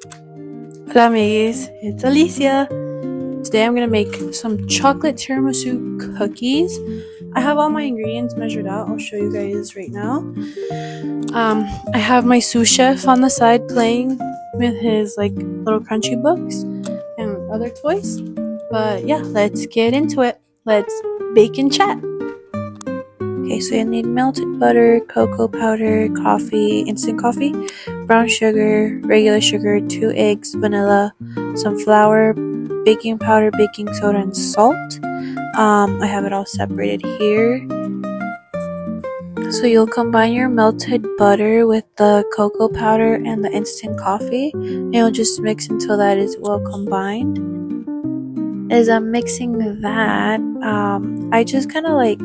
Hola amigues, it's Alicia. Today I'm gonna make some chocolate tiramisu cookies. I have all my ingredients measured out. I'll show you guys right now. I have my sous chef on the side playing with his like little crunchy books and other toys. But yeah, let's get into it. Let's bake and chat. Okay, so you need melted butter, cocoa powder, coffee, instant coffee, brown sugar, regular sugar, 2 eggs, vanilla, some flour, baking powder, baking soda, and salt. I have it all separated here. So you'll combine your melted butter with the cocoa powder and the instant coffee, and you'll just mix until that is well combined. As I'm mixing that, I just kind of like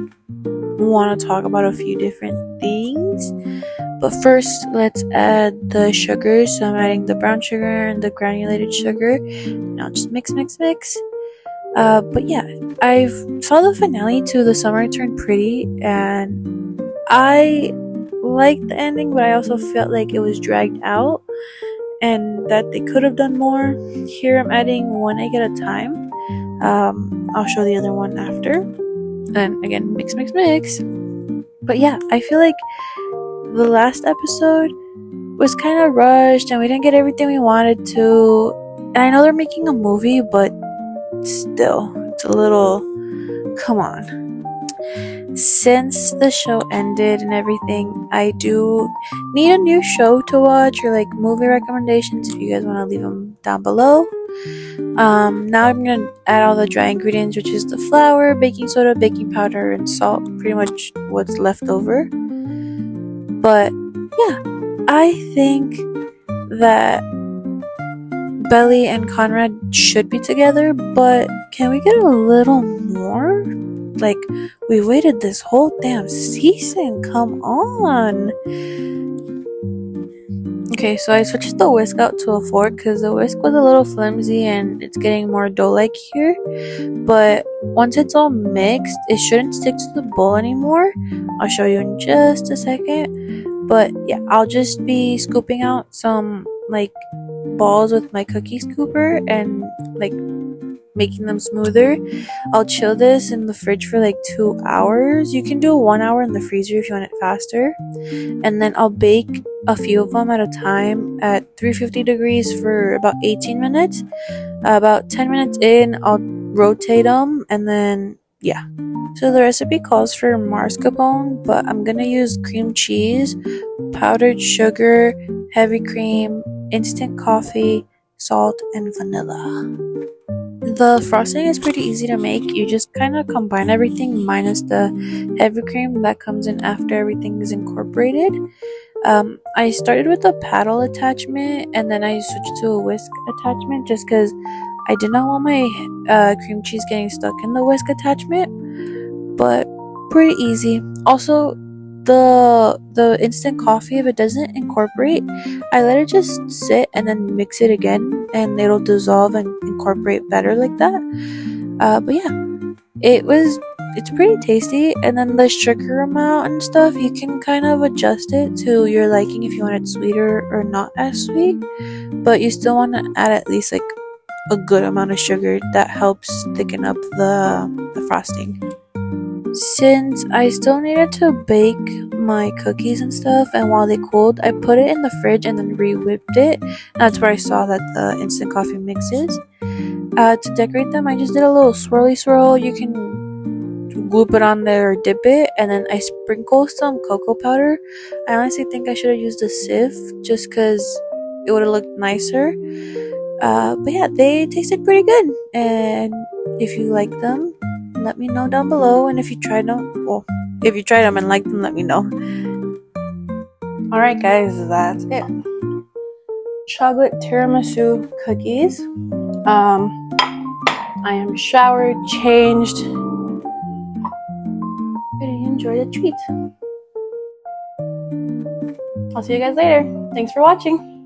want to talk about a few different things, but first let's add the sugar. So I'm adding the brown sugar and the granulated sugar. Now just mix. But yeah, I saw the finale to The Summer Turned Pretty, and I liked the ending, but I also felt like it was dragged out and that they could have done more. Here I'm adding 1 egg at a time. I'll show the other one after. And again, mix. But yeah, I feel like the last episode was kind of rushed and we didn't get everything we wanted to. And I know they're making a movie, but still, it's a little, come on. Since the show ended and everything, I do need a new show to watch or like movie recommendations if you guys want to leave them down below. Now I'm gonna add all the dry ingredients, which is the flour, baking soda, baking powder, and salt. Pretty much what's left over. But yeah, I think that Belly and Conrad should be together, but can we get a little more? Like, we waited this whole damn season, come on. Okay, so I switched the whisk out to a fork because the whisk was a little flimsy and it's getting more dough-like here. But once it's all mixed, it shouldn't stick to the bowl anymore. I'll show you in just a second. But yeah, I'll just be scooping out some like balls with my cookie scooper and like making them smoother. I'll chill this in the fridge for like 2 hours. You can do 1 hour in the freezer if you want it faster. And then I'll bake a few of them at a time at 350 degrees for about 18 minutes. About 10 minutes in, I'll rotate them, and then yeah. So the recipe calls for mascarpone, but I'm gonna use cream cheese, powdered sugar, heavy cream, instant coffee, salt, and vanilla. The frosting is pretty easy to make. You just kind of combine everything minus the heavy cream that comes in after everything is incorporated. I started with a paddle attachment and then I switched to a whisk attachment just because I did not want my cream cheese getting stuck in the whisk attachment, but pretty easy. Also, the instant coffee, if it doesn't incorporate, I let it just sit and then mix it again and it'll dissolve and incorporate better like that. But yeah, it's pretty tasty. And then the sugar amount and stuff, you can kind of adjust it to your liking if you want it sweeter or not as sweet, but you still want to add at least like a good amount of sugar that helps thicken up the frosting. Since I still needed to bake my cookies and stuff, and while they cooled, I put it in the fridge and then re-whipped it. That's where I saw that the instant coffee mixes. To decorate them, I just did a little swirly swirl. You can whoop it on there or dip it, and then I sprinkle some cocoa powder. I honestly think I should have used a sieve just because it would have looked nicer. But yeah, they tasted pretty good, and if you like them, let me know down below. And if you tried them and liked them, let me know. Alright guys, that's it. Chocolate tiramisu cookies. I am showered, changed, ready to enjoy the treat. I'll see you guys later. Thanks for watching.